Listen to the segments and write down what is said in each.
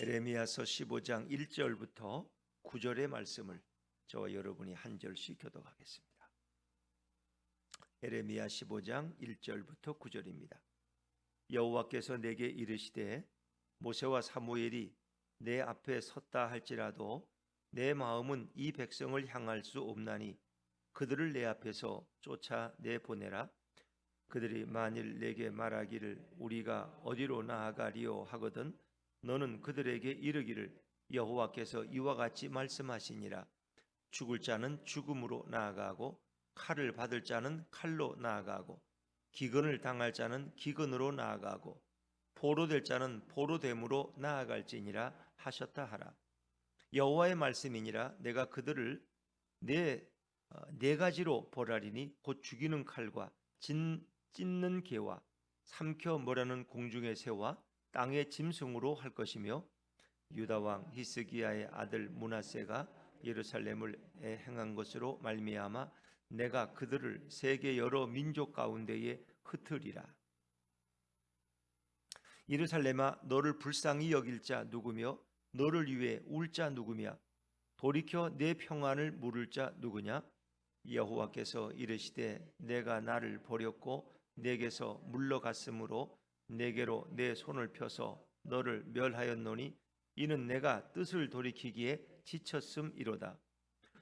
에레미야서 15장 1절부터 9절의 말씀을 저와 여러분이 한 절씩 교독하겠습니다. 에레미야 15장 1절부터 9절입니다. 여호와께서 내게 이르시되 모세와 사무엘이 내 앞에 섰다 할지라도 내 마음은 이 백성을 향할 수 없나니 그들을 내 앞에서 쫓아내보내라. 그들이 만일 내게 말하기를 우리가 어디로 나아가리요 하거든 너는 그들에게 이르기를 여호와께서 이와 같이 말씀하시니라. 죽을 자는 죽음으로 나아가고 칼을 받을 자는 칼로 나아가고 기근을 당할 자는 기근으로 나아가고 포로될 자는 포로됨으로 나아갈지니라 하셨다 하라. 여호와의 말씀이니라. 내가 그들을 네 가지로 벌하리니 곧 죽이는 칼과 찢는 개와 삼켜 먹으려는 공중의 새와 땅의 짐승으로 할 것이며 유다 왕 히스기야의 아들 므낫세가 예루살렘을 행한 것으로 말미암아 내가 그들을 세계 여러 민족 가운데에 흩으리라. 예루살렘아 너를 불쌍히 여길 자 누구며 너를 위해 울 자 누구며 돌이켜 내 평안을 물을 자 누구냐. 여호와께서 이르시되 내가 나를 버렸고 내게서 물러갔으므로 내게로 내 손을 펴서 너를 멸하였노니 이는 내가 뜻을 돌이키기에 지쳤음이로다.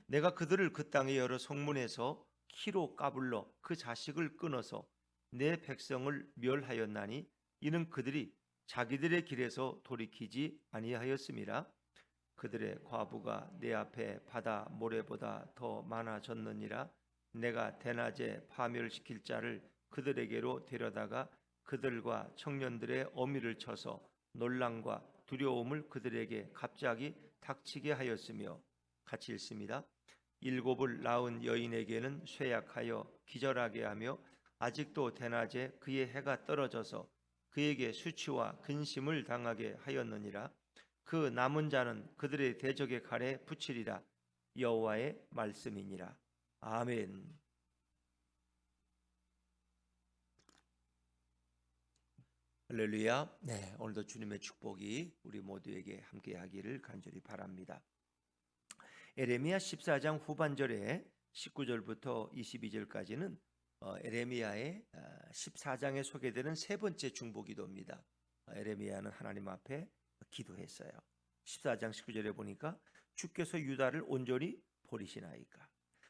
내가 그들을 그 땅의 여러 성문에서 키로 까불러 그 자식을 끊어서 내 백성을 멸하였나니 이는 그들이 자기들의 길에서 돌이키지 아니하였음이라. 그들의 과부가 내 앞에 바다 모래보다 더 많아졌느니라. 내가 대낮에 파멸시킬 자를 그들에게로 데려다가 그들과 청년들의 어미를 쳐서 놀람과 두려움을 그들에게 갑자기 닥치게 하였으며 같이 읽습니다. 일곱을 낳은 여인에게는 쇠약하여 기절하게 하며 아직도 대낮에 그의 해가 떨어져서 그에게 수치와 근심을 당하게 하였느니라. 그 남은 자는 그들의 대적의 칼에 붙이리라. 여호와의 말씀이니라. 아멘. 할렐루야. 네, 오늘도 주님의 축복이 우리 모두에게 함께하기를 간절히 바랍니다. 에레미야 14장 후반절에 19절부터 22절까지는 에레미야의 14장에 소개되는 세 번째 중보기도입니다. 에레미야는 하나님 앞에 기도했어요. 14장 19절에 보니까 주께서 유다를 온전히 버리시나이까?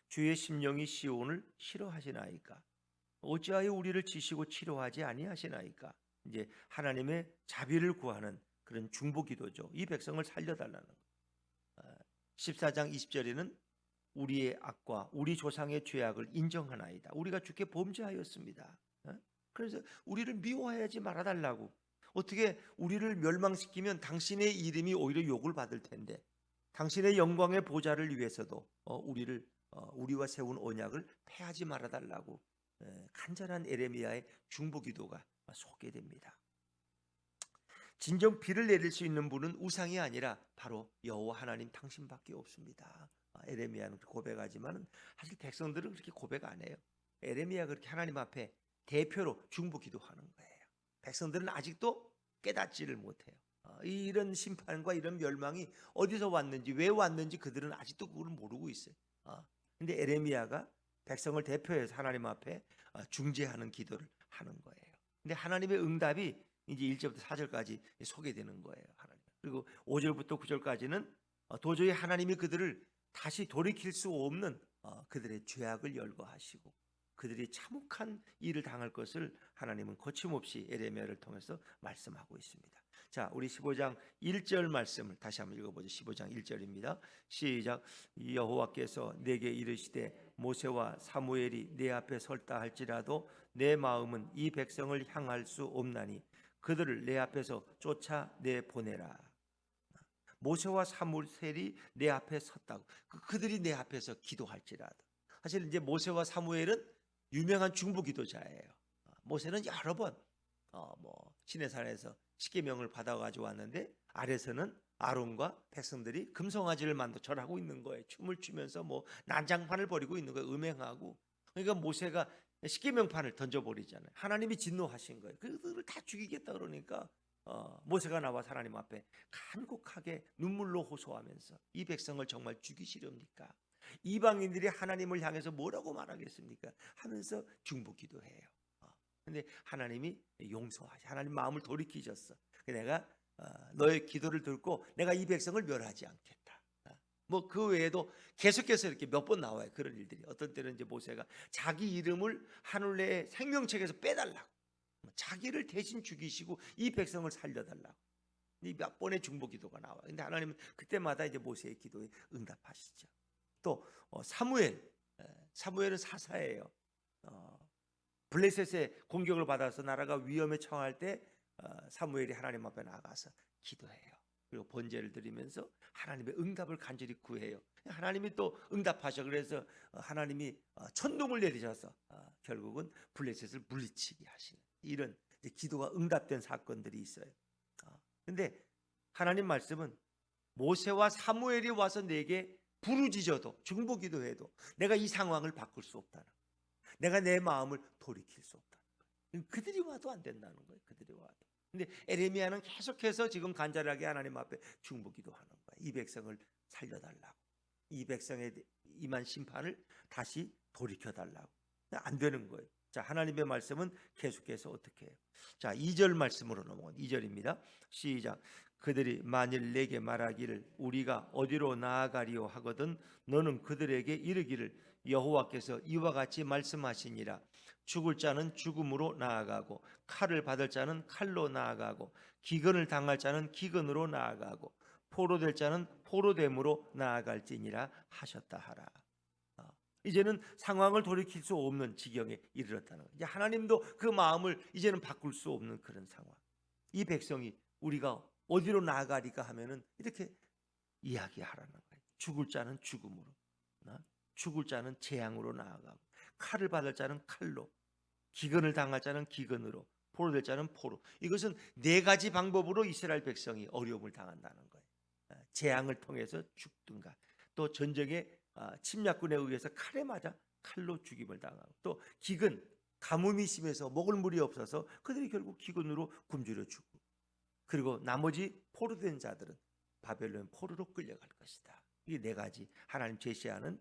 주의 심령이 시온을 싫어하시나이까? 어찌하여 우리를 치시고 치료하지 아니하시나이까? 이제 하나님의 자비를 구하는 그런 중보기도죠. 이 백성을 살려달라는 거. 14장 20절에는 우리의 악과 우리 조상의 죄악을 인정하나이다. 우리가 주께 범죄하였습니다. 그래서 우리를 미워하지 말아달라고. 어떻게 우리를 멸망시키면 당신의 이름이 오히려 욕을 받을 텐데 당신의 영광의 보좌를 위해서도 우리와 세운 언약을 폐하지 말아달라고 간절한 에레미야의 중보기도가 소개됩니다. 진정 비를 내릴 수 있는 분은 우상이 아니라 바로 여호와 하나님 당신밖에 없습니다. 에레미야는 고백하지만 사실 백성들은 그렇게 고백 안 해요. 에레미야가 그렇게 하나님 앞에 대표로 중보기도하는 거예요. 백성들은 아직도 깨닫지를 못해요. 이런 심판과 이런 멸망이 어디서 왔는지 왜 왔는지 그들은 아직도 그걸 모르고 있어요. 근데 에레미야가 백성을 대표해서 하나님 앞에 중재하는 기도를 하는 거예요. 근데 하나님의 응답이 이제 1절부터 4절까지 소개되는 거예요. 하나님. 그리고 5절부터 9절까지는 도저히 하나님이 그들을 다시 돌이킬 수 없는 그들의 죄악을 열거하시고 그들이 참혹한 일을 당할 것을 하나님은 거침없이 에레미야를 통해서 말씀하고 있습니다. 자, 우리 15장 1절 말씀을 다시 한번 읽어보죠. 15장 1절입니다. 시작. 여호와께서 내게 이르시되 모세와 사무엘이 내 앞에 설다 할지라도 내 마음은 이 백성을 향할 수 없나니 그들을 내 앞에서 쫓아내 보내라. 모세와 사무엘이 내 앞에 섰다고. 그들이 내 앞에서 기도할지라도. 사실 이제 모세와 사무엘은 유명한 중보기도자예요. 모세는 여러 번 시내산에서 십계명을 받아가지고 왔는데 아래서는 아론과 백성들이 금송아지를 만들어 절하고 있는 거예요. 춤을 추면서 난장판을 벌이고 있는 거예요. 음행하고. 그러니까 모세가 십계명판을 던져버리잖아요. 하나님이 진노하신 거예요. 그들을 다 죽이겠다 그러니까 모세가 나와 하나님 앞에 간곡하게 눈물로 호소하면서 이 백성을 정말 죽이시렵니까? 이방인들이 하나님을 향해서 뭐라고 말하겠습니까? 하면서 중보기도해요. 근데 하나님이 용서하시, 하나님 마음을 돌이키셨어. 내가 너의 기도를 듣고 내가 이 백성을 멸하지 않겠다. 뭐 그 외에도 계속해서 이렇게 몇 번 나와요. 그런 일들이. 어떤 때는 이제 모세가 자기 이름을 하늘의 생명책에서 빼달라고, 자기를 대신 죽이시고 이 백성을 살려달라고, 이 몇 번의 중보기도가 나와요. 근데 하나님은 그때마다 이제 모세의 기도에 응답하시죠. 또 사무엘은 사사예요. 블레셋의 공격을 받아서 나라가 위험에 처할 때 사무엘이 하나님 앞에 나가서 기도해요. 그리고 번제를 드리면서 하나님의 응답을 간절히 구해요. 하나님이 또 응답하셔. 그래서 하나님이 천둥을 내리셔서 결국은 블레셋을 물리치게 하시는 이런 기도가 응답된 사건들이 있어요. 근데 하나님 말씀은 모세와 사무엘이 와서 내게 부르짖어도, 중보기도해도 내가 이 상황을 바꿀 수 없다는 거예요. 내가 내 마음을 돌이킬 수 없다는 거예요. 그들이 와도 안 된다는 거예요. 그들이 와도. 근데 에레미야는 계속해서 지금 간절하게 하나님 앞에 중보기도하는 거예요. 이 백성을 살려달라고, 이 백성에 임한 심판을 다시 돌이켜달라고. 안 되는 거예요. 자, 하나님의 말씀은 계속해서 어떻게 해요? 자, 2절 말씀으로 넘어간 2절입니다. 시작. 그들이 만일 내게 말하기를 우리가 어디로 나아가리요 하거든 너는 그들에게 이르기를 여호와께서 이와 같이 말씀하시니라. 죽을 자는 죽음으로 나아가고 칼을 받을 자는 칼로 나아가고 기근을 당할 자는 기근으로 나아가고 포로될 자는 포로됨으로 나아갈지니라 하셨다 하라. 이제는 상황을 돌이킬 수 없는 지경에 이르렀다는 거예요. 이제 하나님도 그 마음을 이제는 바꿀 수 없는 그런 상황. 이 백성이 우리가 어디로 나아가리까 하면은 이렇게 이야기하라는 거예요. 죽을 자는 죽음으로, 죽을 자는 재앙으로 나아가고 칼을 받을 자는 칼로, 기근을 당할 자는 기근으로, 포로될 자는 포로. 이것은 네 가지 방법으로 이스라엘 백성이 어려움을 당한다는 거예요. 재앙을 통해서 죽든가, 또 전쟁의 침략군에 의해서 칼에 맞아 칼로 죽임을 당하고, 또 기근, 가뭄이 심해서 먹을 물이 없어서 그들이 결국 기근으로 굶주려 죽고, 그리고 나머지 포로된 자들은 바벨론 포로로 끌려갈 것이다. 이 네 가지 하나님 제시하는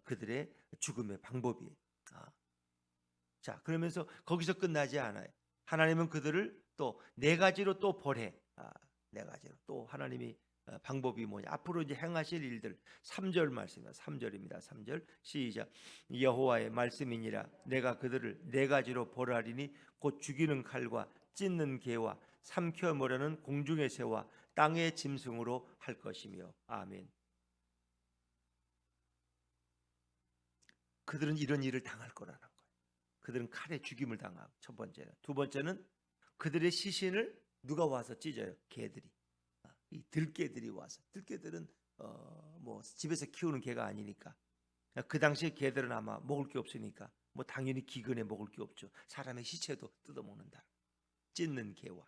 그들의 죽음의 방법이에요. 자, 그러면서 거기서 끝나지 않아요. 하나님은 그들을 또 네 가지로 또 벌해. 네 가지로 또 하나님이 방법이 뭐냐? 앞으로 이제 행하실 일들. 3절 말씀입니다. 3절입니다. 3절 시작. 여호와의 말씀이니라. 내가 그들을 네 가지로 벌하리니 곧 죽이는 칼과 찢는 개와 삼켜 먹으려는 공중의 새와 땅의 짐승으로 할 것이며. 아멘. 그들은 이런 일을 당할 거라는 거예요. 그들은 칼에 죽임을 당하고, 첫 번째는. 두 번째는 그들의 시신을 누가 와서 찢어요? 개들이. 이 들개들이 와서. 들개들은 뭐 집에서 키우는 개가 아니니까. 그 당시에 개들은 아마 먹을 게 없으니까 뭐 당연히 기근에 먹을 게 없죠. 사람의 시체도 뜯어먹는다. 찢는 개와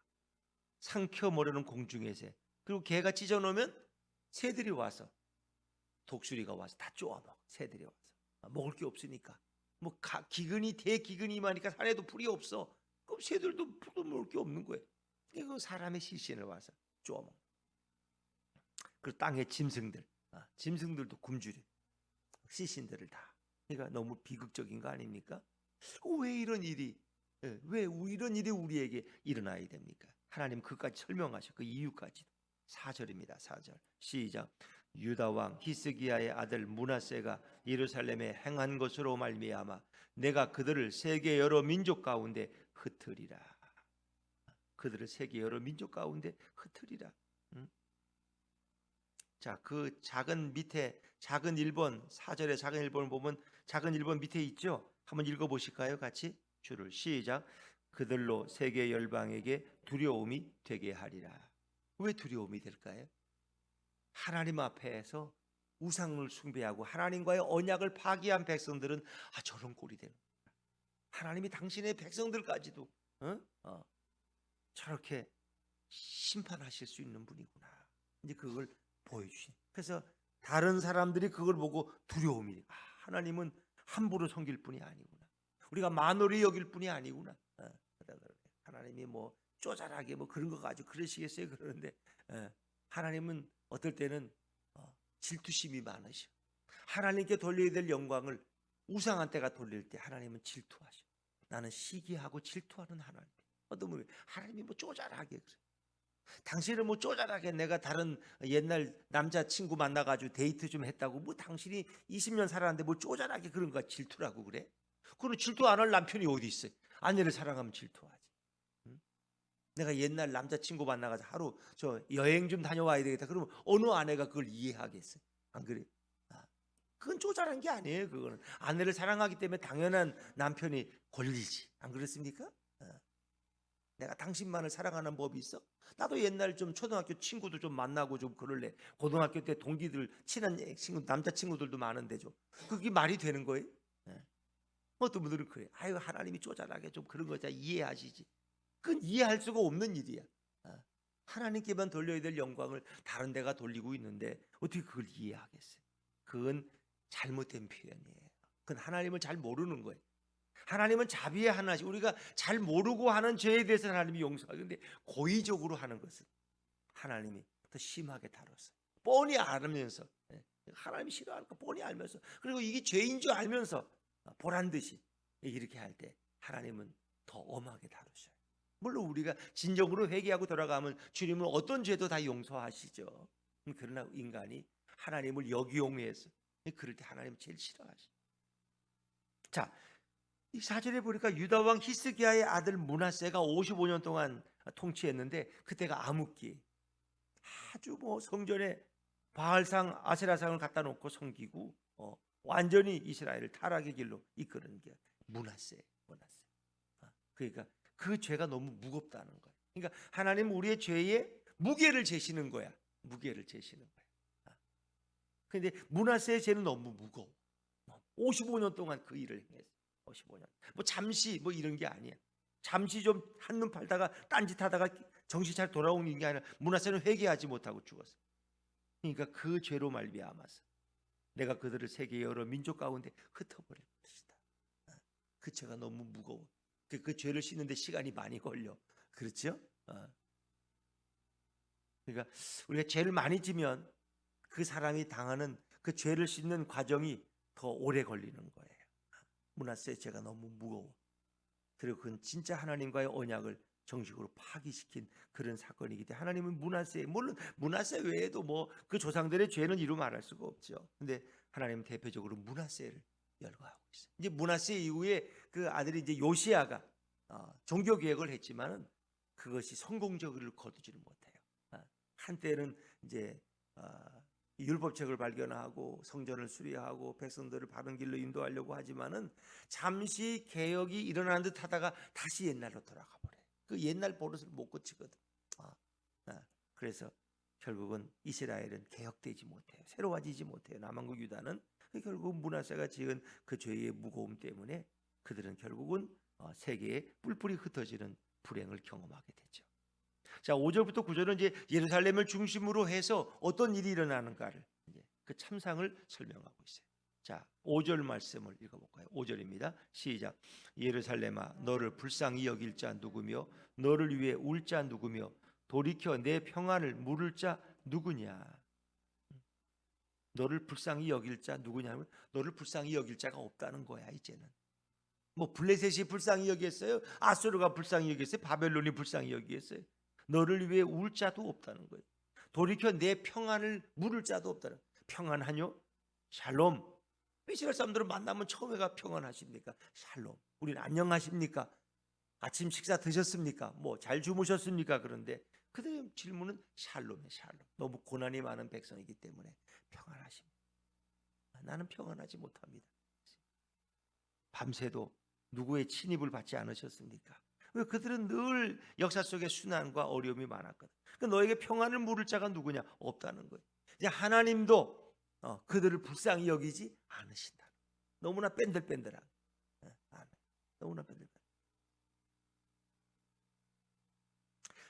삼켜 먹으려는 공중의 새. 그리고 개가 찢어 놓으면 새들이 와서, 독수리가 와서 다 쪼아먹어. 새들이 와서. 먹을 게 없으니까. 뭐 기근이 대기근이 많으니까 산에도 풀이 없어. 그럼 새들도 풀도 먹을 게 없는 거예요. 이거 사람의 시신을 와서 쪼아먹어. 그리고 땅의 짐승들, 짐승들도 굶주려. 시신들을 다. 그러니까 너무 비극적인 거 아닙니까? 왜 이런 일이 우리에게 일어나야 됩니까? 하나님 그까지 설명하셔. 그 이유까지도. 4절입니다. 4절 시작. 유다 왕 히스기야의 아들 므낫세가 예루살렘에 행한 것으로 말미암아 내가 그들을 세계 여러 민족 가운데 흩으리라. 그들을 세계 여러 민족 가운데 흩으리라. 자, 그 작은 밑에 작은 1번, 4절의 작은 1번을 보면 작은 1번 밑에 있죠? 한번 읽어 보실까요? 같이 줄을 시작. 그들로 세계 열방에게 두려움이 되게 하리라. 왜 두려움이 될까요? 하나님 앞에서 우상을 숭배하고 하나님과의 언약을 파기한 백성들은 저런 꼴이 되는 거야. 하나님이 당신의 백성들까지도 저렇게 심판하실 수 있는 분이구나. 이제 그걸 보여주신. 그래서 다른 사람들이 그걸 보고 두려움이. 하나님은 함부로 섬길 뿐이 아니구나. 우리가 만홀히 여길 뿐이 아니구나. 하나님이 뭐 쪼잘하게 뭐 그런 거 가지고 그러시겠어요? 그러는데 하나님은 어떨 때는 질투심이 많으셔. 하나님께 돌려야 될 영광을 우상한테가 돌릴 때 하나님은 질투하셔. 나는 시기하고 질투하는 하나님. 어떤 분이 하나님이 뭐 쪼잘하게 그래. 당신은 뭐 쪼잘하게 내가 다른 옛날 남자친구 만나가지고 데이트 좀 했다고 뭐 당신이 20년 살았는데 뭐 쪼잘하게 그런 거 질투라고 그래? 그럼 질투 안 할 남편이 어디 있어요? 아내를 사랑하면 질투하지. 응? 내가 옛날 남자친구 만나가지고 하루 저 여행 좀 다녀와야 되겠다. 그러면 어느 아내가 그걸 이해하겠어요? 안 그래? 그건 쪼잘한 게 아니에요. 그거는 아내를 사랑하기 때문에 당연한 남편이 권리지. 안 그렇습니까? 내가 당신만을 사랑하는 법이 있어? 나도 옛날 좀 초등학교 친구도 좀 만나고 좀 그럴래. 고등학교 때 동기들 친한 친구 남자친구들도 많은데 좀 그게 말이 되는 거예요? 어떤 분들은 그래. 아유 하나님이 쪼잘하게 좀 그런 거 잘 이해하시지. 그건 이해할 수가 없는 일이야. 하나님께만 돌려야 될 영광을 다른 데가 돌리고 있는데 어떻게 그걸 이해하겠어요? 그건 잘못된 표현이에요. 그건 하나님을 잘 모르는 거예요. 하나님은 자비의 하나씩 우리가 잘 모르고 하는 죄에 대해서 하나님이 용서하는데 고의적으로 하는 것은 하나님이 더 심하게 다뤘어요. 뻔히 알면서 하나님이 싫어하는 거 뻔히 알면서 그리고 이게 죄인 줄 알면서 보란 듯이 이렇게 할 때 하나님은 더 엄하게 다루셔요. 물론 우리가 진정으로 회개하고 돌아가면 주님은 어떤 죄도 다 용서하시죠. 그러나 인간이 하나님을 역이용해서 그럴 때 하나님 제일 싫어하시죠. 자, 이 사절에 보니까 유다 왕 히스기야의 아들 므낫세가 55년 동안 통치했는데 그때가 암흑기. 아주 뭐 성전에 바알상 아세라상을 갖다 놓고 섬기고 완전히 이스라엘을 타락의 길로 이끄는 게 므낫세. 그러니까 그 죄가 너무 무겁다는 거예요. 그러니까 하나님 우리의 죄에 무게를 재시는 거야. 무게를 재시는 거야. 그런데 므낫세의 죄는 너무 무거워. 55년 동안 그 일을 행했어. 55년. 뭐 잠시 뭐 이런 게 아니야. 잠시 좀 한눈 팔다가 딴짓하다가 정신 잘 돌아오는 게 아니라 므낫세는 회개하지 못하고 죽었어. 그러니까 그 죄로 말미암아서 내가 그들을 세계 여러 민족 가운데 흩어버릴 것이다. 그 죄가 너무 무거워. 그 죄를 씻는데 시간이 많이 걸려. 그렇죠? 그러니까 우리가 죄를 많이 지면 그 사람이 당하는 그 죄를 씻는 과정이 더 오래 걸리는 거예요. 므낫세의 죄가 너무 무거워. 그리고 그건 진짜 하나님과의 언약을 정식으로 파기시킨 그런 사건이기 때문에 하나님은 므낫세, 물론 므낫세 외에도 뭐 그 조상들의 죄는 이루 말할 수가 없죠. 근데 하나님은 대표적으로 므낫세를 열거하고 있어요. 이제 므낫세 이후에 그 아들이 이제 요시야가 종교 개혁을 했지만은 그것이 성공적으로 거두지를 못해요. 한때는 이제 율법책을 발견하고 성전을 수리하고 백성들을 바른 길로 인도하려고 하지만은 잠시 개혁이 일어나는 듯 하다가 다시 옛날로 돌아가 버려요. 그 옛날 버릇을 못 고치거든. 그래서 결국은 이스라엘은 개혁되지 못해요. 새로워지지 못해요. 남한국 유다는 결국 므낫세가 지은 그 죄의 무거움 때문에 그들은 결국은 세계에 뿔뿔이 흩어지는 불행을 경험하게 되죠. 자, 5절부터 9절은 이제 예루살렘을 중심으로 해서 어떤 일이 일어나는가를 이제 그 참상을 설명하고 있어요. 자, 5절 말씀을 읽어볼까요? 5절입니다. 시작. 예루살렘아, 너를 불쌍히 여길 자 누구며 너를 위해 울 자 누구며 돌이켜 내 평안을 물을 자 누구냐? 너를 불쌍히 여길 자 누구냐면 너를 불쌍히 여길 자가 없다는 거야. 이제는 뭐 블레셋이 불쌍히 여기겠어요? 아수르가 불쌍히 여기겠어요? 바벨론이 불쌍히 여기겠어요? 너를 위해 울 자도 없다는 거예요. 돌이켜 내 평안을 물을 자도 없다는 거예요. 평안하뇨? 샬롬. 이스라엘 사람들은 만나면 처음에가 평안하십니까? 샬롬. 우리는 안녕하십니까? 아침 식사 드셨습니까? 뭐 잘 주무셨습니까? 그런데 그들의 질문은 샬롬이에요. 샬롬. 너무 고난이 많은 백성이기 때문에 평안하십니까? 나는 평안하지 못합니다. 밤새도 누구의 침입을 받지 않으셨습니까? 왜 그들은 늘 역사 속에 순환과 어려움이 많았거든. 그러니까 너에게 평안을 물을 자가 누구냐? 없다는 거예요. 이제 하나님도 그들을 불쌍히 여기지 않으신다. 너무나 뺀들뺀들한. 너무나 뺀들뺀들.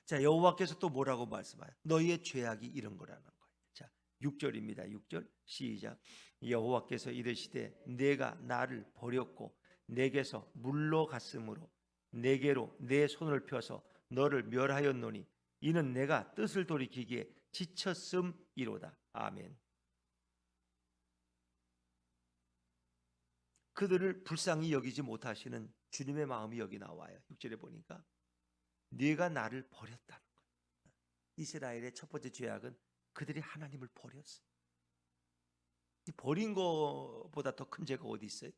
자, 여호와께서 또 뭐라고 말씀하요? 너희의 죄악이 이런 거라는 거예요. 자, 6절입니다. 6절 시작. 여호와께서 이르시되 내가 나를 버렸고 내게서 물러갔으므로 내게로 내 손을 펴서 너를 멸하였노니 이는 내가 뜻을 돌이키기에 지쳤음이로다. 아멘. 그들을 불쌍히 여기지 못하시는 주님의 마음이 여기 나와요. 6절에 보니까 네가 나를 버렸다는 거예요. 이스라엘의 첫 번째 죄악은 그들이 하나님을 버렸어. 이 버린 거보다 더 큰 죄가 어디 있어요?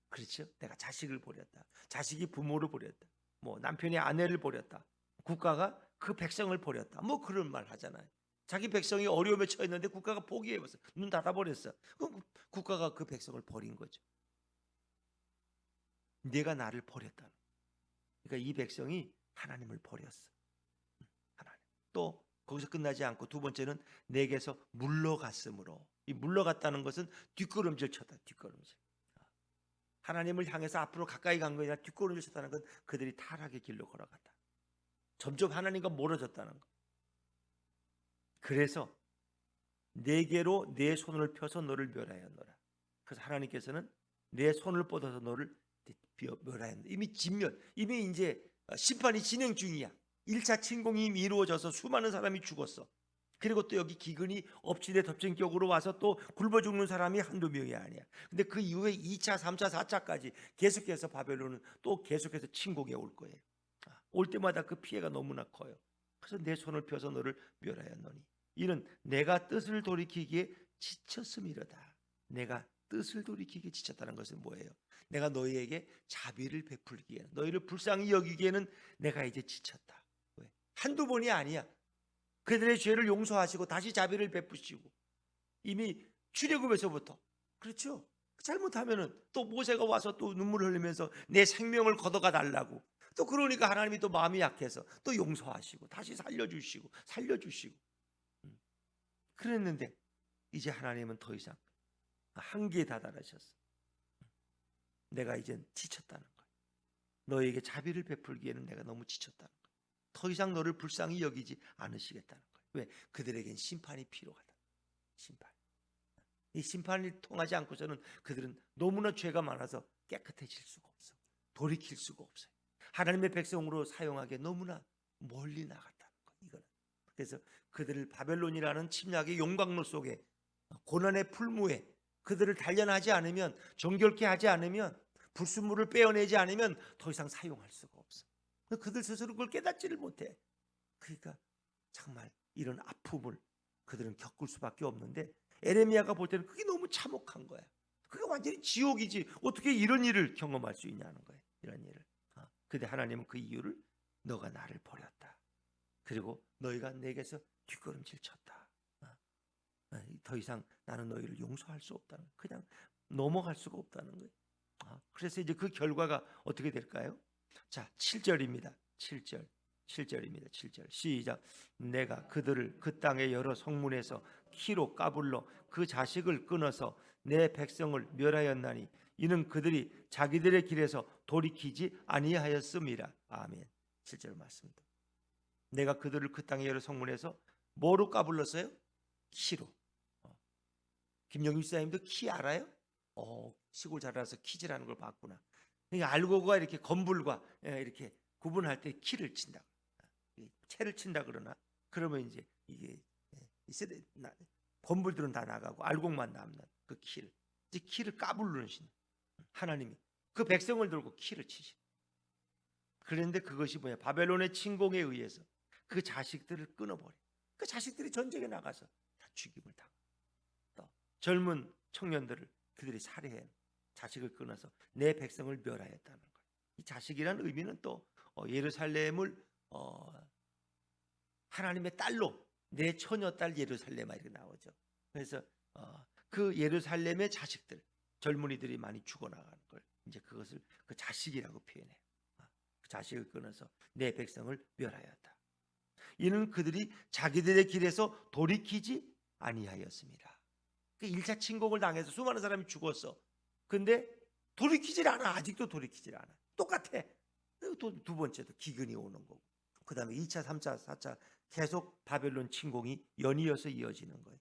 그렇죠? 내가 자식을 버렸다. 자식이 부모를 버렸다. 뭐 남편이 아내를 버렸다. 국가가 그 백성을 버렸다. 뭐 그런 말 하잖아요. 자기 백성이 어려움에 처했는데 국가가 포기해버렸어. 눈 닫아버렸어. 그럼 국가가 그 백성을 버린 거죠. 네가 나를 버렸다. 그러니까 이 백성이 하나님을 버렸어. 하나님. 또 거기서 끝나지 않고 두 번째는 내게서 물러갔으므로. 이 물러갔다는 것은 뒷걸음질 쳤다. 뒷걸음질. 하나님을 향해서 앞으로 가까이 간 거냐 뒷걸음질 쳤다는 건 그들이 타락의 길로 걸어갔다. 점점 하나님과 멀어졌다는 거. 그래서 내게로 내 손을 펴서 너를 멸하였노라. 그래서 하나님께서는 내 손을 뻗어서 너를 멸하였노라. 이미 진멸, 이미 이제 심판이 진행 중이야. 1차 침공이 이미 이루어져서 수많은 사람이 죽었어. 그리고 또 여기 기근이 엎치대 덮친 격으로 와서 또 굶어 죽는 사람이 한두 명이 아니야. 근데 그 이후에 2차, 3차, 4차까지 계속해서 바벨론은 또 계속해서 침공해 올 거예요. 올 때마다 그 피해가 너무나 커요. 그래서 내 손을 펴서 너를 멸하였노니 이는 내가 뜻을 돌이키기에 지쳤음이로다. 내가 뜻을 돌이키기에 지쳤다는 것은 뭐예요? 내가 너희에게 자비를 베풀기에, 너희를 불쌍히 여기기에는 내가 이제 지쳤다. 왜? 한두 번이 아니야. 그들의 죄를 용서하시고 다시 자비를 베푸시고 이미 출애굽에서부터, 그렇죠? 잘못하면은 또 모세가 와서 또 눈물을 흘리면서 내 생명을 걷어가 달라고, 또 그러니까 하나님이 또 마음이 약해서 또 용서하시고 다시 살려주시고 그랬는데 이제 하나님은 더 이상 한계에 다다르셨어. 내가 이젠 지쳤다는 거야. 너에게 자비를 베풀기에는 내가 너무 지쳤다는 거야. 더 이상 너를 불쌍히 여기지 않으시겠다는 거야. 왜? 그들에겐 심판이 필요하다. 심판. 이 심판이 통하지 않고서는 그들은 너무나 죄가 많아서 깨끗해질 수가 없어. 돌이킬 수가 없어요. 하나님의 백성으로 사용하기에 너무나 멀리 나갔다는 거. 이거는. 그래서 그들을 바벨론이라는 침략의 용광로 속에, 고난의 풀무에 그들을 단련하지 않으면, 정결케 하지 않으면, 불순물을 빼어내지 않으면 더 이상 사용할 수가 없어. 그들 스스로 그걸 깨닫지를 못해. 그러니까 정말 이런 아픔을 그들은 겪을 수밖에 없는데, 에레미야가 볼 때는 그게 너무 참혹한 거야. 그게 완전히 지옥이지. 어떻게 이런 일을 경험할 수 있냐는 거예요. 이런 일을. 근데 하나님은 그 이유를 너가 나를 버렸다. 그리고 너희가 내게서 뒷걸음질 쳤다. 더 이상 나는 너희를 용서할 수 없다는, 그냥 넘어갈 수가 없다는 거예요. 그래서 이제 그 결과가 어떻게 될까요? 자, 7절입니다. 7절입니다. 7절 시작. 내가 그들을 그 땅의 여러 성문에서 키로 까불러 그 자식을 끊어서 내 백성을 멸하였나니 이는 그들이 자기들의 길에서 돌이키지 아니하였음이라. 아멘. 7절 말씀입니다. 내가 그들을 그 땅의 여러 성문에서 뭐로 까불렀어요? 키로. 김영규 집사님도 키 알아요? 시골 자라서 키즈라는 걸 봤구나. 그러니까 알고가 이렇게 건불과 이렇게 구분할 때 키를 친다. 채를 친다 그러나, 그러면 이제 이게 건불들은 다 나가고 알곡만 남는 그 키를, 이제 키를 까불르는 신 하나님이 그 백성을 들고 키를 치시. 그런데 그것이 뭐야? 바벨론의 침공에 의해서 그 자식들을 끊어버려. 그 자식들이 전쟁에 나가서 다 죽임을 당하고, 또 젊은 청년들을 그들이 살해해 자식을 끊어서 내 백성을 멸하였다는 거예요. 이 자식이라는 의미는 또 예루살렘을 하나님의 딸로, 내 처녀딸 예루살렘아 이렇게 나오죠. 그래서 그 예루살렘의 자식들, 젊은이들이 많이 죽어나가는 걸 이제 그것을 그 자식이라고 표현해요. 그 자식을 끊어서 내 백성을 멸하였다. 이는 그들이 자기들의 길에서 돌이키지 아니하였습니다. 그 1차 침공을 당해서 수많은 사람이 죽었어. 근데 돌이키질 않아. 아직도 돌이키질 않아. 똑같아. 또 두 번째도 기근이 오는 거고, 그 다음에 2차, 3차, 4차 계속 바벨론 침공이 연이어서 이어지는 거예요.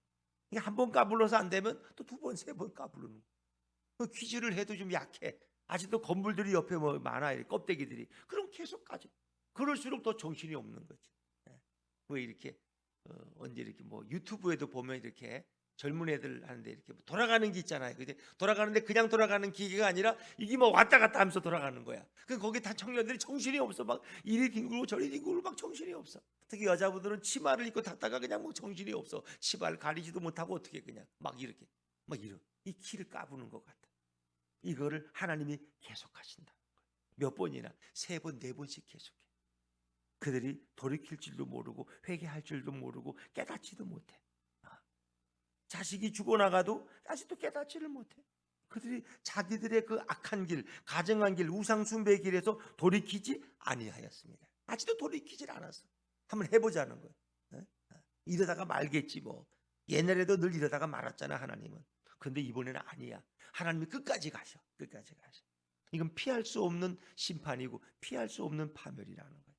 이게 한 번 까불러서 안 되면 또 두 번, 세 번 까불는 거예요. 퀴즈를 해도 좀 약해. 아직도 건물들이 옆에 뭐 많아, 껍데기들이. 그럼 계속 가죠. 그럴수록 더 정신이 없는 거지. 왜 이렇게 언제 이렇게 뭐 유튜브에도 보면 이렇게 젊은 애들 하는데 이렇게 뭐 돌아가는 게 있잖아요. 근데 돌아가는데 그냥 돌아가는 기계가 아니라 이게 뭐 왔다 갔다 하면서 돌아가는 거야. 그 거기 다 청년들이 정신이 없어. 막 이리 뒹굴고 저리 뒹굴고 막 정신이 없어. 특히 여자분들은 치마를 입고 탔다가 그냥 뭐 정신이 없어. 치마를 가리지도 못하고 어떻게 그냥 막 이렇게 막 이런 이 키를 까부는 것 같아. 이거를 하나님이 계속하신다. 몇 번이나 3번, 4번씩 계속해. 그들이 돌이킬 줄도 모르고 회개할 줄도 모르고 깨닫지도 못해. 자식이 죽어나가도 아직도 깨닫지를 못해. 그들이 자기들의 그 악한 길, 가증한 길, 우상 숭배의 길에서 돌이키지 아니하였습니다. 아직도 돌이키질 않았어. 한번 해보자는 거예요. 이러다가 말겠지 뭐. 옛날에도 늘 이러다가 말았잖아 하나님은. 근데 이번에는 아니야. 하나님이 끝까지 가셔. 끝까지 가셔. 이건 피할 수 없는 심판이고 피할 수 없는 파멸이라는 거예요.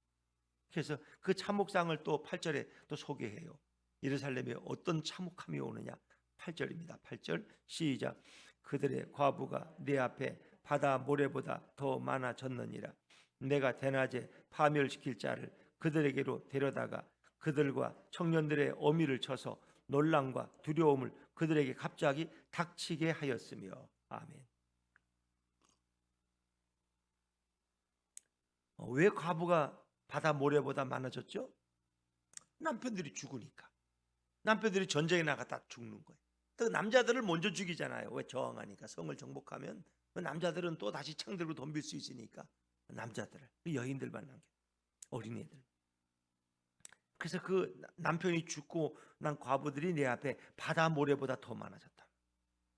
그래서 그 참혹상을 또 8절에 또 소개해요. 예루살렘에 어떤 참혹함이 오느냐. 8절입니다. 8절 시작. 그들의 과부가 내 앞에 바다 모래보다 더 많아졌느니라. 내가 대낮에 파멸시킬 자를 그들에게로 데려다가 그들과 청년들의 어미를 쳐서 놀람과 두려움을 그들에게 갑자기 닥치게 하였으며. 아멘. 왜 과부가 바다 모래보다 많아졌죠? 남편들이 죽으니까. 남편들이 전쟁에 나갔다 죽는 거예요. 또 남자들을 먼저 죽이잖아요. 왜? 저항하니까. 성을 정복하면 남자들은 또 다시 창 들고 덤빌 수 있으니까 남자들을, 여인들만 남겨, 어린애들. 그래서 그 남편이 죽고 난 과부들이 내 앞에 바다 모래보다 더 많아졌다.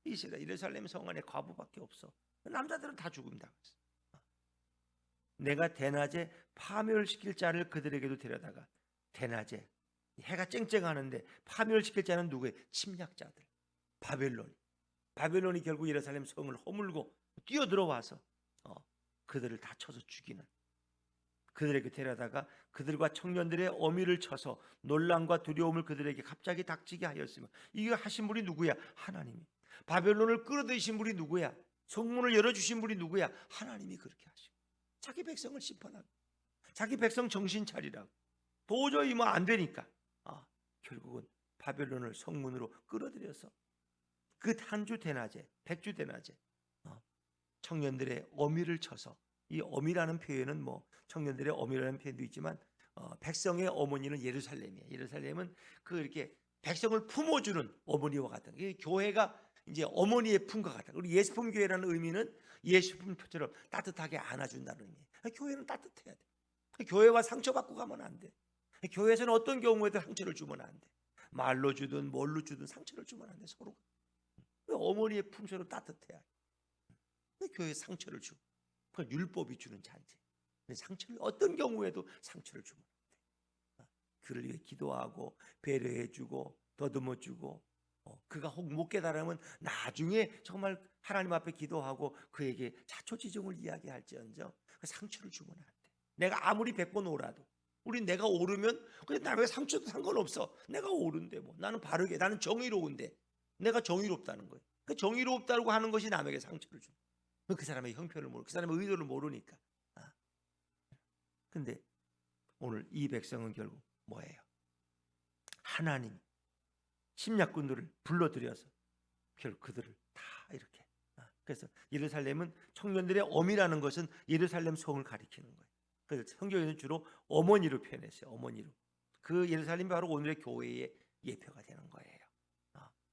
이스라엘 예루살렘 성 안에 과부밖에 없어. 남자들은 다 죽음다. 내가 대낮에 파멸시킬 자를 그들에게도 데려다가. 대낮에 해가 쨍쨍하는데 파멸시킬 자는 누구예요? 침략자들. 바벨론이 결국 예루살렘 성을 허물고 뛰어들어와서 그들을 다 쳐서 죽이는. 그들에게 데려다가 그들과 청년들의 어미를 쳐서 놀람과 두려움을 그들에게 갑자기 닥치게 하였으며. 이거 하신 분이 누구야? 하나님이. 바벨론을 끌어들이신 분이 누구야? 성문을 열어주신 분이 누구야? 하나님이 그렇게 하시고 자기 백성을 심판하고 자기 백성 정신 차리라고. 도저히 뭐 안 되니까 결국은 바벨론을 성문으로 끌어들여서 그 한 주 대낮에, 100주 대낮에 청년들의 어미를 쳐서. 이 어미라는 표현은 뭐 청년들의 어미라는 표현도 있지만 백성의 어머니는 예루살렘이에요. 예루살렘은 그 이렇게 백성을 품어주는 어머니와 같은. 교회가 이제 어머니의 품과 같다. 우리 예수품 교회라는 의미는 예수품처럼 따뜻하게 안아준다는 의미예요. 교회는 따뜻해야 돼. 교회와 상처받고 가면 안 돼. 교회에서는 어떤 경우에도 상처를 주면 안 돼. 말로 주든 뭘로 주든 상처를 주면 안 돼. 서로 어머니의 품처럼 따뜻해야 돼. 교회에 상처를 주고. 그건 율법이 주는 잔재. 상처를 어떤 경우에도 상처를 주면 안 돼. 그를 위해 기도하고 배려해주고 더듬어주고. 그가 혹 못 깨달으면 나중에 정말 하나님 앞에 기도하고 그에게 자초지종을 이야기할지언정 그 상처를 주면 안 돼. 내가 아무리 100번 오라도. 내가 오르면 그냥 남에게 상처도 상관없어. 내가 옳은데 뭐 나는 바르게, 나는 정의로운데. 내가 정의롭다는 거예요. 그 정의롭다고 하는 것이 남에게 상처를 줘. 그 사람의 형편을 모르고 그 사람의 의도를 모르니까. 근데 오늘 이 백성은 결국 뭐예요? 하나님 침략군들을 불러들여서 결국 그들을 다 이렇게. 그래서 예루살렘은 청년들의 어미라는 것은 예루살렘 성을 가리키는 거예요. 그래서 성경에는 주로 어머니로 표현했어요. 어머니로. 그 예루살렘이 바로 오늘의 교회의 예표가 되는 거예요.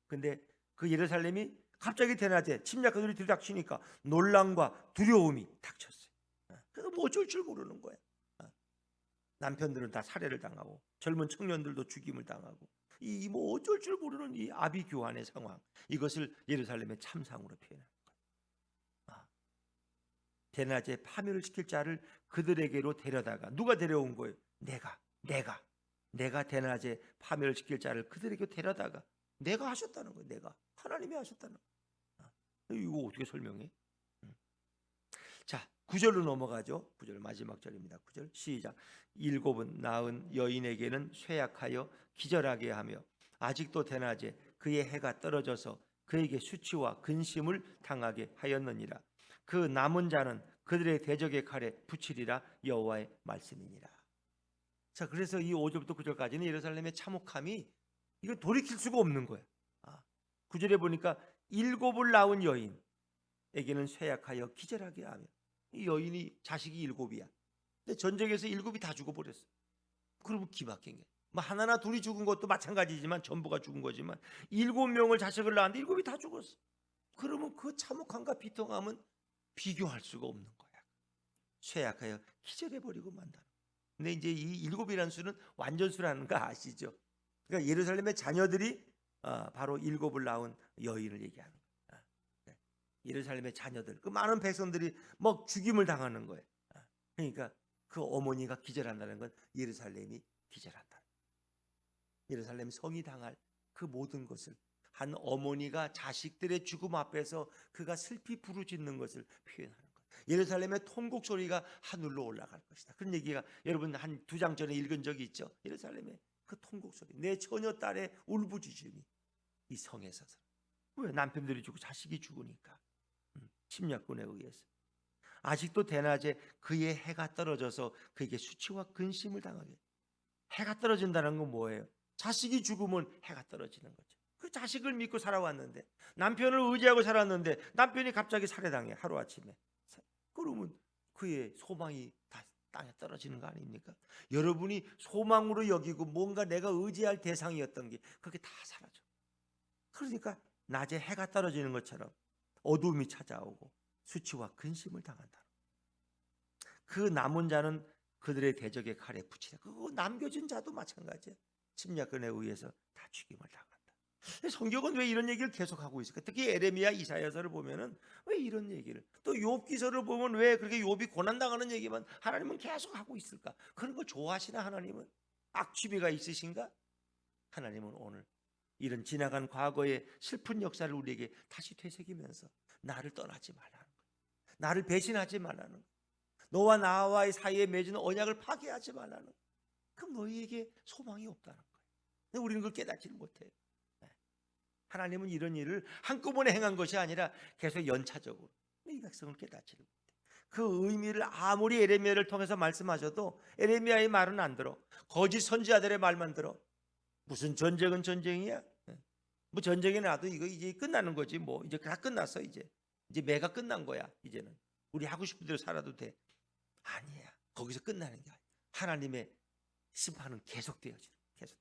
근데 그 예루살렘이 갑자기 대낮에 침략군들이 들이닥치니까 놀람과 두려움이 닥쳤어요. 그래서 뭐 어쩔 줄 모르는 거야. 남편들은 다 살해를 당하고 젊은 청년들도 죽임을 당하고 이 뭐 어쩔 줄 모르는 이 아비규환의 상황. 이것을 예루살렘의 참상으로 표현하는 거예요. 대낮에 파멸을 시킬 자를 그들에게로 데려다가. 누가 데려온 거예요? 내가 대낮에 파멸을 시킬 자를 그들에게 데려다가. 내가 하셨다는 거예요. 내가. 하나님이 하셨다는 거예요. 이거 어떻게 설명해? 자, 9절로 넘어가죠. 9절 마지막 절입니다. 9절 시작. 일곱은 낳은 여인에게는 쇠약하여 기절하게 하며 아직도 대낮에 그의 해가 떨어져서 그에게 수치와 근심을 당하게 하였느니라. 그 남은 자는 그들의 대적의 칼에 붙이리라. 여호와의 말씀이니라. 자, 그래서 이 5절부터 9절까지는 예루살렘의 참혹함이 이거 돌이킬 수가 없는 거예요. 9절에 보니까 일곱을 낳은 여인에게는 쇠약하여 기절하게 하며, 이 여인이 자식이 일곱이야. 근데 전쟁에서 일곱이 다 죽어버렸어. 그러면 기막힌 게, 뭐 하나나 둘이 죽은 것도 마찬가지지만 전부가 죽은 거지만 7명을 자식을 낳았는데 일곱이 다 죽었어. 그러면 그 참혹함과 비통함은 비교할 수가 없는 거야. 쇠약하여 기절해버리고 만다. 근데 이제 이 일곱이라는 수는 완전수라는 거 아시죠? 그러니까 예루살렘의 자녀들이 바로 일곱을 낳은 여인을 얘기하는 거예요. 예루살렘의 자녀들, 그 많은 백성들이 막 죽임을 당하는 거예요. 그러니까 그 어머니가 기절한다는 건 예루살렘이 기절한다. 예루살렘 성이 당할 그 모든 것을 한 어머니가 자식들의 죽음 앞에서 그가 슬피 부르짖는 것을 표현하는 거예요. 예루살렘의 통곡 소리가 하늘로 올라갈 것이다. 그런 얘기가 여러분 한 2장 전에 읽은 적이 있죠. 예루살렘의 그 통곡 소리, 내 처녀 딸의 울부짖음이 이 성에 서서. 왜? 남편들이 죽고 자식이 죽으니까. 침략군에 의해서. 아직도 대낮에 그의 해가 떨어져서 그에게 수치와 근심을 당하게. 해가 떨어진다는 건 뭐예요? 자식이 죽으면 해가 떨어지는 거죠. 그 자식을 믿고 살아왔는데, 남편을 의지하고 살았는데 남편이 갑자기 살해당해, 하루아침에. 그러면 그의 소망이 다 땅에 떨어지는 거 아닙니까? 여러분이 소망으로 여기고 뭔가 내가 의지할 대상이었던 게 그게 다 사라져. 그러니까 낮에 해가 떨어지는 것처럼 어두움이 찾아오고 수치와 근심을 당한다. 그 남은 자는 그들의 대적의 칼에 붙이다. 그거 남겨진 자도 마찬가지야. 침략군에 의해서 다 죽임을 당한다. 성경은 왜 이런 얘기를 계속하고 있을까? 특히 에레미야, 이사야서를 보면은 왜 이런 얘기를, 또 욥기서를 보면 왜 그렇게 욥이 고난당하는 얘기만 하나님은 계속 하고 있을까? 그런 걸 좋아하시나 하나님은? 악취미가 있으신가? 하나님은 오늘 이런 지나간 과거의 슬픈 역사를 우리에게 다시 되새기면서 나를 떠나지 말라는 거예요. 나를 배신하지 말라는 거예요. 너와 나와의 사이에 맺은 언약을 파괴하지 말라는 거예요. 그럼 너희에게 소망이 없다는 거예요. 근데 우리는 그걸 깨닫지를 못해요. 하나님은 이런 일을 한꺼번에 행한 것이 아니라 계속 연차적으로 이 백성을 깨닫지를 못해. 그 의미를 아무리 에레미야를 통해서 말씀하셔도 에레미야의 말은 안 들어. 거짓 선지자들의 말만 들어. 무슨 전쟁은 전쟁이야? 뭐 전쟁이 나도 이거 이제 끝나는 거지. 뭐 이제 다 끝났어. 이제 매가 끝난 거야. 이제는 우리 하고 싶은 대로 살아도 돼. 아니야. 거기서 끝나는 게 아니야. 하나님의 심판은 계속되어지는. 계속.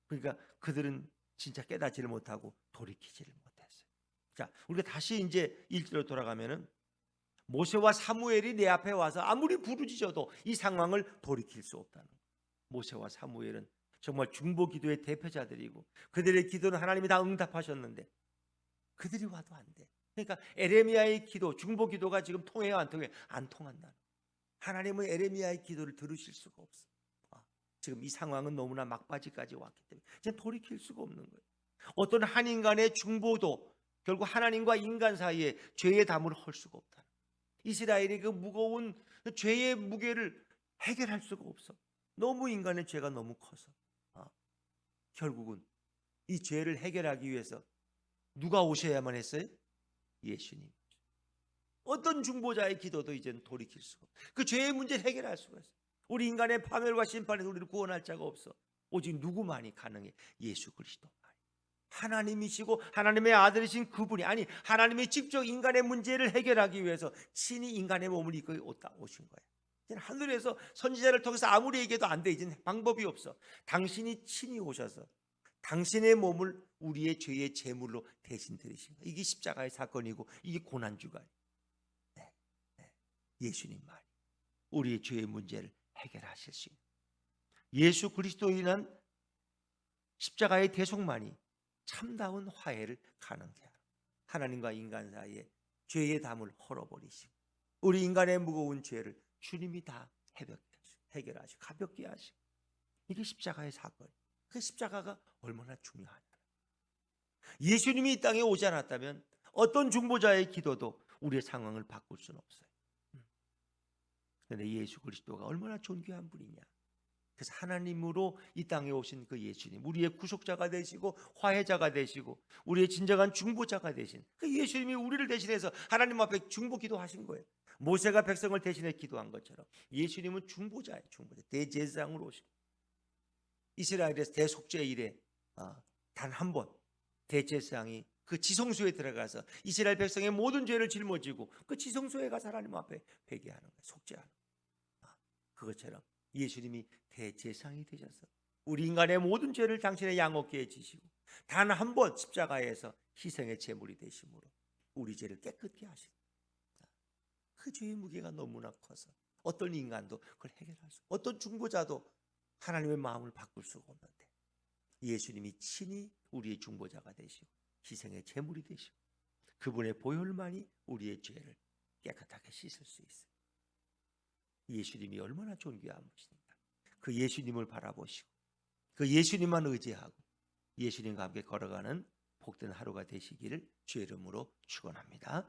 그러니까 그들은 진짜 깨닫지를 못하고 돌이키지를 못했어요. 자, 우리가 다시 이제 1절로 돌아가면은 모세와 사무엘이 내 앞에 와서 아무리 부르짖어도 이 상황을 돌이킬 수 없다는 거예요. 모세와 사무엘은 정말 중보 기도의 대표자들이고 그들의 기도는 하나님이 다 응답하셨는데 그들이 와도 안 돼. 그러니까 에레미야의 기도, 중보 기도가 지금 통해요, 안 통해? 안 통한다는 거예요. 하나님은 에레미야의 기도를 들으실 수가 없어. 지금 이 상황은 너무나 막바지까지 왔기 때문에 이제 돌이킬 수가 없는 거예요. 어떤 한 인간의 중보도 결국 하나님과 인간 사이에 죄의 담을 헐 수가 없다. 이스라엘이 그 무거운 죄의 무게를 해결할 수가 없어. 너무 인간의 죄가 너무 커서 결국은 이 죄를 해결하기 위해서 누가 오셔야만 했어요? 예수님. 어떤 중보자의 기도도 이제는 돌이킬 수가 없어. 그 죄의 문제를 해결할 수가 있어. 우리 인간의 파멸과 심판에서 우리를 구원할 자가 없어. 오직 누구만이 가능해? 예수 그리스도만이. 하나님이시고 하나님의 아들이신 그분이, 아니 하나님이 직접 인간의 문제를 해결하기 위해서 친히 인간의 몸을 입고 오신 거예요. 이제 하늘에서 선지자를 통해서 아무리 얘기해도 안 돼. 이제는 방법이 없어. 당신이 친히 오셔서 당신의 몸을 우리의 죄의 제물로 대신 드리신 거예요. 이게 십자가의 사건이고 이게 고난주가. 예수님만이 우리의 죄의 문제를 해결하실 수 있는, 예수 그리스도로 인한 십자가의 대속만이 참다운 화해를 가능케 하라. 하나님과 인간 사이에 죄의 담을 헐어버리시고 우리 인간의 무거운 죄를 주님이 다 해결하시고 가볍게 하시고, 이게 십자가의 사건. 그 십자가가 얼마나 중요하냐. 예수님이 이 땅에 오지 않았다면 어떤 중보자의 기도도 우리의 상황을 바꿀 수는 없어요. 그런데 예수 그리스도가 얼마나 존귀한 분이냐. 그래서 하나님으로 이 땅에 오신 그 예수님, 우리의 구속자가 되시고 화해자가 되시고 우리의 진정한 중보자가 되신 그 예수님이 우리를 대신해서 하나님 앞에 중보 기도하신 거예요. 모세가 백성을 대신해 기도한 것처럼 예수님은 중보자예요. 중보자. 대제사장으로 오시고 이스라엘에서 대속죄 일에 단 한 번 대제사장이 그 지성소에 들어가서 이스라엘 백성의 모든 죄를 짊어지고 그 지성소에 가서 하나님 앞에 회개하는 거예요. 속죄하는 거예요. 그것처럼 예수님이 대제사장이 되셔서 우리 인간의 모든 죄를 당신의 양어깨에 지시고 단 한 번 십자가에서 희생의 제물이 되심으로 우리 죄를 깨끗게 하시고 그 죄의 무게가 너무나 커서 어떤 인간도 그걸 해결할 수 없고 어떤 중보자도 하나님의 마음을 바꿀 수가 없는데 예수님이 친히 우리의 중보자가 되시고 희생의 제물이 되시고 그분의 보혈만이 우리의 죄를 깨끗하게 씻을 수 있어요. 예수님이 얼마나 존귀한 분이십니까? 그 예수님을 바라보시고 그 예수님만 의지하고 예수님과 함께 걸어가는 복된 하루가 되시기를 주의 이름으로 축원합니다.